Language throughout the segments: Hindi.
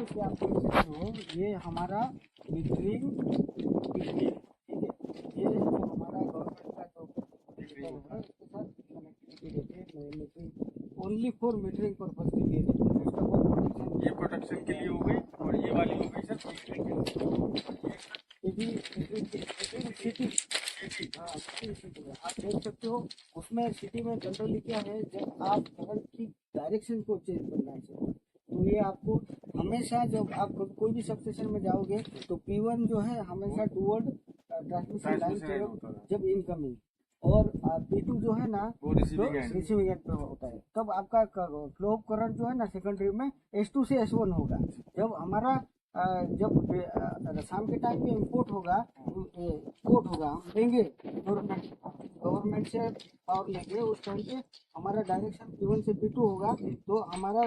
तरीके से आप देख सकते हो, ये हमारा मीटरिंग ठीक है। ये जो हमारा गवर्नमेंट का जो मीटर है उसके साथ कनेक्टिविटी देते हैं। Metering only for metering purpose के लिए देते हैं। उसका कोई प्रोटेक्शन, ये प्रोटेक्शन के लिए हो गई और ये वाली हो गई सर ये भी सिटी। हाँ, सिटी में आप देख सकते हो। उसमें सिटी में जनरली क्या है, जब आप घर की डायरेक्शन को चेंज करना है तो ये आपको हमेशा, जब आप कोई भी सबस्टेशन में जाओगे तो P1 जो है हमेशा टूवर्ड ट्रांसमिशन लाइन की ओर जब इनकमिंग, और P2 जो है ना वो रिसीविंग एंड पे होता है, तब आपका फ्लो ऑफ करंट जो है ना सेकेंडरी में S2 से S1 होगा। जब हमारा जब शाम के टाइम पे इम्पोर्ट होगा, इम्पोर्ट होगा, हम लेंगे गवर्नमेंट से पावर लेंगे, उस टाइम पे हमारा डायरेक्शन P1 से P2 होगा, तो हमारा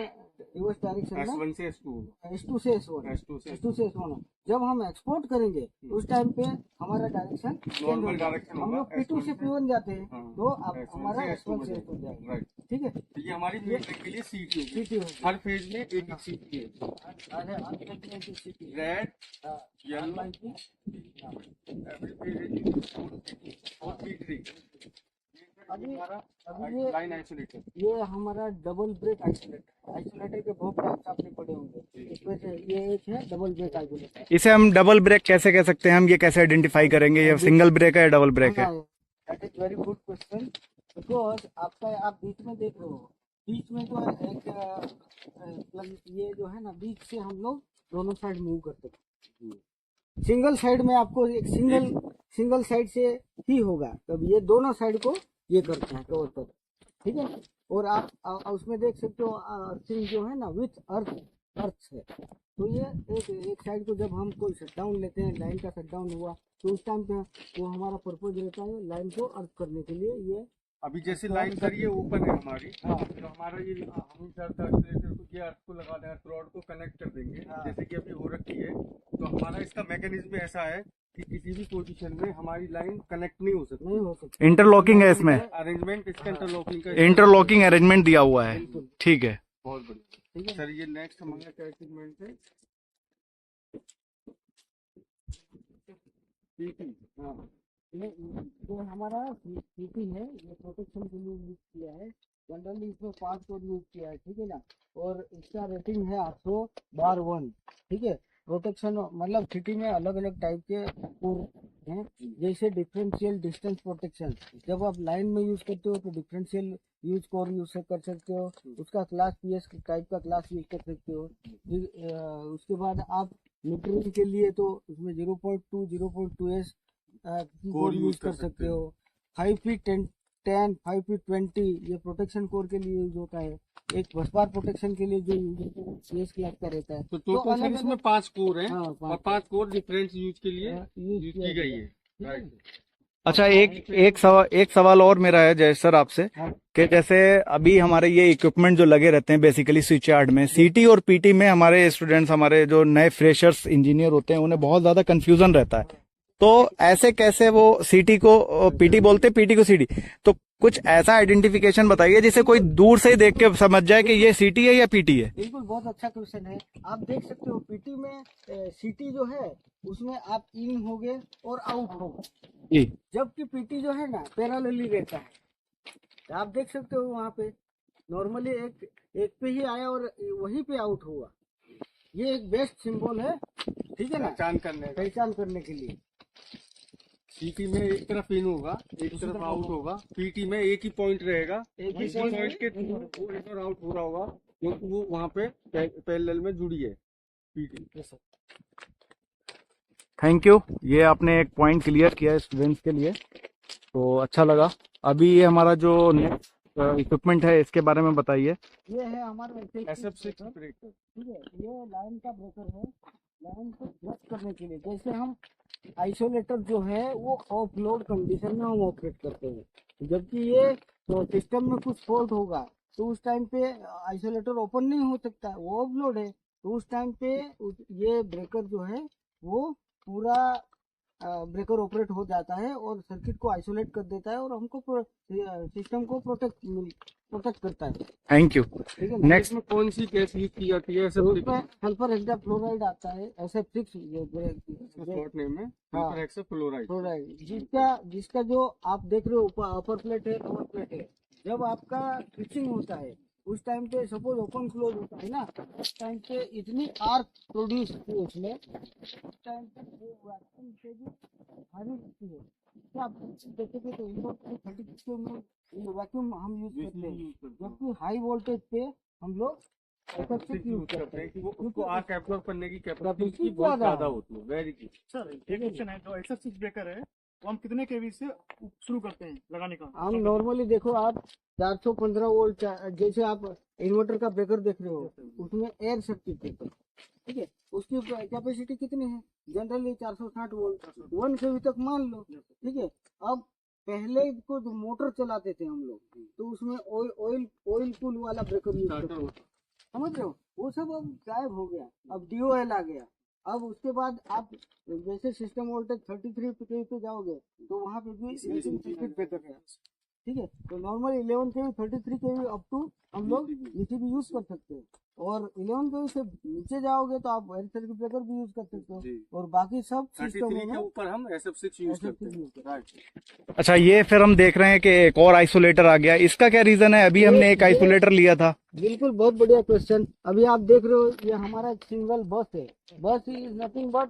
रिवर्स डायरेक्शन में S1 से S2 S2 से S1। जब हम एक्सपोर्ट करेंगे उस टाइम पे हमारा डायरेक्शन नॉर्मल डायरेक्शन हम लोग P2 से P1 जाते हैं, तो अब हमारा S1 से S2 जाएगा। ठीक है, ये हमारी मीटरिंग के लिए सीटी होगी। हर फेज में एक एक सीटी है, रेड येलो एवरी फेज और मीटरिंग। अभी लाइन आइसोलेटर, ये हमारा डबल ब्रेक आइसोलेटर के बहुत टाइप्स आपने पढ़े होंगे, इसमें से ये एक है डबल ब्रेक आइसोलेटर। इसे हम डबल ब्रेक कैसे कह सकते हैं, हम ये कैसे आइडेंटिफाई करेंगे, ये सिंगल ब्रेक है या डबल ब्रेक है? That is very good question, because आपका आप बीच में देख रहे हो, बीच में जो है एक ये जो है ना, बीच से हम लोग दोनों साइड मूव करते हैं। सिंगल साइड में आपको एक सिंगल साइड से ही होगा, तब ये दोनों साइड को ये करते हैं कवर कर, ठीक है। और आप उसमें देख सकते हो अर्थिंग जो है ना विथ अर्थ है, तो ये एक साइड को जब हम कोई शटडाउन लेते हैं, लाइन का शटडाउन हुआ, तो उस टाइम पे वो हमारा पर्पज रहता है लाइन को अर्थ करने के लिए। ये अभी जैसे लाइन सर ये ओपन है हमारी, तो हमारा ये हम सर ये अर्थ को लगा दें, अर्थ रॉड को कनेक्ट कर देंगे, जैसे कि अभी हो रखी है, तो हमारा इसका मैकेनिज्म ऐसा है कि किसी भी पोजीशन में हमारी लाइन कनेक्ट नहीं हो सकती। इंटरलॉकिंग है इसमें, अरेंजमेंट इसका इंटरलॉकिंग अरेंजमेंट दिया हुआ है, ठीक है। बहुत बढ़िया, ठीक है सर। ये नेक्स्ट हमारा क्या सेगमेंट है, हाँ, ये जो हमारा सीटी है, ये प्रोटेक्शन के लिए यूज किया है। जनरली इसमें 5 कोड यूज किया है, ठीक है ना, और इसका रेटिंग है 800/1, ठीक है। प्रोटेक्शन मतलब सिटी में अलग अलग टाइप के कोर हैं, जैसे डिफरेंशियल डिस्टेंस प्रोटेक्शन, जब आप लाइन में यूज करते हो तो डिफरेंशियल यूज कोर यूज कर सकते हो, उसका क्लास PS टाइप का क्लास यूज कर सकते हो। उसके बाद आप मीटरिंग के लिए तो उसमें 0.2 0.2s कोर यूज कर सकते हो। 5 फीट 10 5 फीट 20 ये प्रोटेक्शन कोर के लिए यूज होता है। एक बस बार प्रोटेक्शन के लिए जो यूज होता है CS क्लास का रहता है। तो टोटल सर इसमें 5 कोर हैं, हाँ, और 5 कोर डिफरेंट यूज के लिए यूज की गई है, राइट। अच्छा, एक सवाल और मेरा है जय सर आपसे, कि जैसे अभी हमारे ये इक्विपमेंट जो लगे रहते हैं बेसिकली स्विच यार्ड में, सीटी और पीटी में हमारे स्टूडेंट्स, हमारे जो नए फ्रेशर्स इंजीनियर होते हैं, उन्हें बहुत ज्यादा कंफ्यूजन रहता है। तो ऐसे कैसे वो सीटी को पीटी बोलते, पीटी को सीटी, तो कुछ ऐसा आइडेंटिफिकेशन बताइए जिसे कोई दूर से ही देख के समझ जाए कि ये सीटी है या पीटी है। बिल्कुल, बहुत अच्छा क्वेश्चन है। आप देख सकते हो पीटी में सीटी जो है उसमें आप इन हो गए और आउट हो गए, जबकि पीटी जो है ना पैरेलली रहता है। तो आप देख सकते हो वहाँ पे नॉर्मली एक पे ही आया और वहीं पे आउट हुआ। ये एक बेस्ट सिंबल है, ठीक है ना, पहचान करने के लिए। सीटी में एक तरफ इन होगा, एक तरफ आउट होगा, पीटी में एक ही पॉइंट रहेगा, एक ही पॉइंट के थ्रू वो इन और आउट हो रहा होगा, क्योंकि वो वहाँ पे पैरेलल में जुड़ी है पीटी। थैंक यू, ये आपने एक पॉइंट क्लियर किया स्टूडेंट्स के लिए, तो अच्छा लगा। अभी ये हमारा जो नेक्स्ट इक्विपमेंट है इसके बारे में बताइए। ये है हमारा SF6 ब्रेकर, ठीक है। ये लाइन का ब्रेकर है, लाइन को ब्रेक करने के लिए। जैसे हम आइसोलेटर जो है वो ऑफ लोड कंडीशन में हम ऑपरेट करते हैं, जबकि ये तो सिस्टम में कुछ फॉल्ट होगा तो उस टाइम पे आइसोलेटर ओपन नहीं हो सकता, वो ऑफ लोड है, तो उस टाइम पे ये ब्रेकर जो है वो पूरा ब्रेकर ऑपरेट हो जाता है और सर्किट को आइसोलेट कर देता है और हमको सिस्टम को प्रोटेक्ट करता है। Thank you. ठीक है ना? नेक्स्ट, इसमें कौन सी गैस यूज की जाती है? तो उसमें सल्फर हेक्साफ्लोराइड आता है, SF6 शॉर्ट नेम है हाँ। हेक्साफ्लोराइड। फ्लोराइड, जिसका जो आप देख रहे हो अपर प्लेट है, लोअर प्लेट है, जब आपका स्विचिंग होता है उस टाइम पे सपोज ओपन क्लोज होता है ना, उस टाइम पे इतनी आर्क प्रोड्यूस होती है उसमें, उस टाइम पे वो वैक्यूम से भी भारी होती है। तो आप देखेंगे तो इनवर्ट 36 में वैक्यूम हम यूज करते हैं, जबकि हाई वोल्टेज पे हम लोग SF6 यूज करते हैं। कि वो उसको आर्क एब्जॉर्ब करने की Capacity कैपेसिटी बहुत ज्यादा ज्यादा होती है। वेरी गुड सर एक क्वेश्चन है, जो SF6 ब्रेकर है वो हम कितने केवी से शुरू करते हैं लगाने का? हम नॉर्मली देखो आप 415 वोल्ट, जैसे आप इन्वर्टर का ब्रेकर देख रहे हो उसमें एयर सर्किट ब्रेकर, ठीक है, उसकी कैपेसिटी कितनी है? जनरली 460 वोल्ट 1 kV तक मान लो, ठीक है। अब पहले को जो मोटर चलाते थे हम लोग, तो उसमें ऑयल कूल वाला ब्रेकर यूज करते थे, समझ रहे हो? वो सब अब गायब हो गया, अब DOL आ गया। अब उसके बाद आप जैसे सिस्टम वोल्टेज 33 kV पे जाओगे तो वहाँ पे भी सर्किट ब्रेकर है, ठीक है। तो normal 11 kV 33 kV up to हम लोग ECB यूज कर सकते हैं, और 11 kV से नीचे जाओगे तो आप एयर सर्किट ब्रेकर भी यूज कर सकते हो, और बाकी सब सिस्टम 33 के ऊपर हम SF6 यूज करते हैं। राइट। अच्छा ये फिर हम देख रहे हैं कि एक और आइसोलेटर आ गया, इसका क्या रीजन है? अभी हमने एक आइसोलेटर लिया था। बिल्कुल, बहुत बढ़िया क्वेश्चन। अभी आप देख रहे हो ये हमारा सिंगल बस है। बस इज नथिंग बट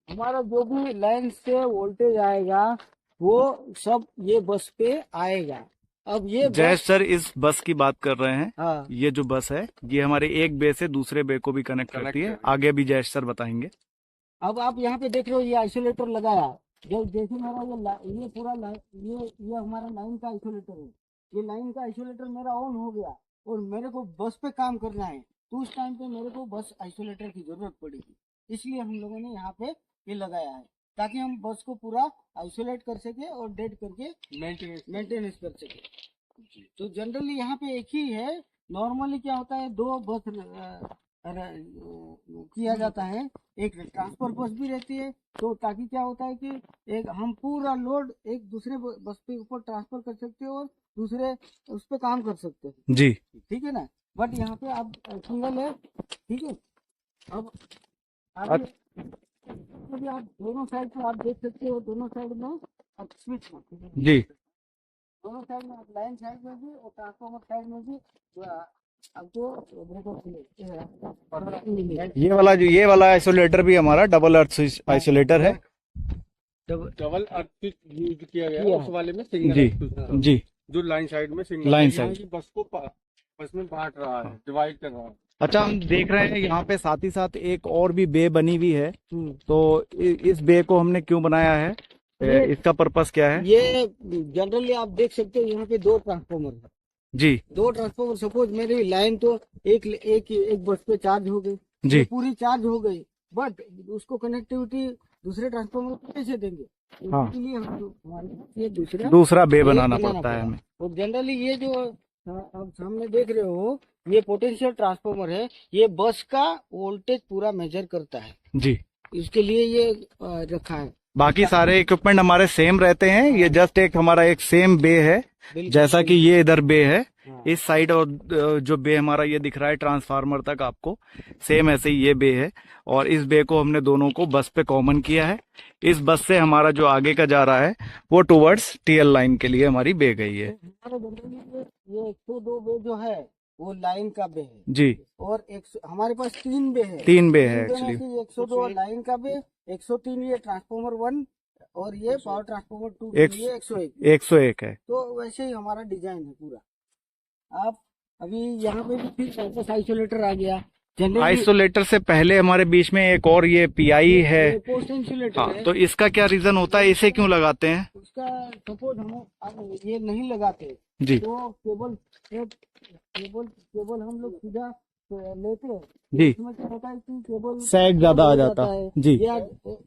हमारा जो भी लाइन से वोल्टेज आएगा वो सब ये बस पे आएगा। अब ये जय सर इस बस की बात कर रहे हैं। हाँ, ये जो बस है ये हमारे एक बे से दूसरे बे को भी कनेक्ट करती है, आगे भी जय सर बताएंगे। अब आप यहाँ पे देख रहे हो ये आइसोलेटर लगाया, जो जैसे मेरा ये पूरा ये हमारा लाइन का आइसोलेटर है। ये लाइन का आइसोलेटर मेरा ऑन हो गया और मेरे को बस पे काम करना है, तो उस टाइम पे मेरे को बस आइसोलेटर की जरूरत पड़ेगी, इसलिए हम लोगों ने यहाँ पे ये लगाया है, ताकि हम बस को पूरा आइसोलेट कर सके और डेड करके मेंटेनेंस कर सके। तो जनरली यहाँ पे एक ही है। नॉर्मली क्या होता है, 2 बस किया जाता है, एक ट्रांसफर बस भी रहती है, तो ताकि क्या होता है कि एक हम पूरा लोड एक दूसरे बस पे ऊपर ट्रांसफर कर सकते हैं और दूसरे उस पे काम कर सकते हैं जी, ठीक है ना। बट यहाँ पे आप सिंगल है, ठीक है। अब आगे भी आप दोनों साइड पे आप देख सकते हो, दोनों साइड में आप स्विच जी, दोनों साइड में, लाइन साइड में भी और ट्रांसफार्मर साइड में भी आपको ब्रेकर। ये वाला आइसोलेटर भी हमारा डबल अर्थ आइसोलेटर है। डबल अर्थ यूज किया गया है, उस वाले में सिंगल जी अर्थ, जी, जो लाइन साइड में सिंगल, लाइन यहाँ साइड। की बस को बस में बांट रहा है, डिवाइड कर रहा है। अच्छा हम देख रहे हैं यहाँ पे साथ ही साथ एक और भी बे बनी हुई है, तो इस बे को हमने क्यों बनाया है, इसका पर्पस क्या है? ये जनरली आप देख सकते हो यहाँ पे 2 ट्रांसफार्मर है जी 2 ट्रांसफार्मर। सपोज मेरी लाइन तो एक बस पे चार्ज हो गई, जी, पूरी चार्ज हो गई, बट उसको कनेक्टिविटी दूसरे ट्रांसफार्मर को कैसे देंगे? हाँ। इसके लिए हमारे ये दूसरा बे बनाना पड़ता है हमें। और जनरली ये जो आप सामने देख रहे हो ये पोटेंशियल ट्रांसफार्मर है, ये बस का वोल्टेज पूरा मेजर करता है, जी, इसके लिए ये रखा है। बाकी सारे इक्विपमेंट हमारे सेम रहते हैं, ये जस्ट एक हमारा एक सेम बे है, जैसा कि ये इधर बे है इस साइड, और जो बे हमारा ये दिख रहा है ट्रांसफार्मर तक आपको, सेम ऐसे ही ये बे है, और इस बे को हमने दोनों को बस पे कॉमन किया है। इस बस से हमारा जो आगे का जा रहा है वो टुवर्ड्स TL लाइन के लिए हमारी बे गई है। ये 102 बे जो है वो लाइन का बे है जी, और हमारे पास 3 बे है, 3 बे है एक्चुअली। 102 लाइन का बे, 103 ये ट्रांसफार्मर 1 और ये पावर ट्रांसफार्मर 2 ये 101 है। तो वैसे ही हमारा डिजाइन है पूरा। आप अभी यहाँ पे भी फिर वापस आइसोलेटर आ गया। आइसोलेटर से पहले हमारे बीच में एक और ये PI है, पोस्ट इंसुलेटर हाँ, है। तो इसका क्या रीजन होता है, इसे क्यों लगाते हैं? उसका सपोज हम ये नहीं लगाते जी तो केबल हम लोग सीधा लेते हैं, जी, इसमें क्या होता है कि केबल सैग ज्यादा आ जाता है जी, या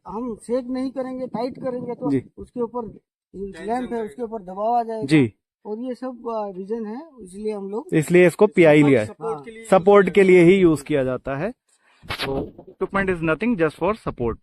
हम सेक नहीं करेंगे, टाइट करेंगे तो जी, उसके ऊपर लैंप है उसके ऊपर दबाव आ जाएगा जी, और ये सब रीजन है, इसलिए हम लोग इसलिए इसको PI लिया है, सपोर्ट के लिए सपोर्ट के लिए ही यूज किया जाता है। तो equipment is nothing just for support.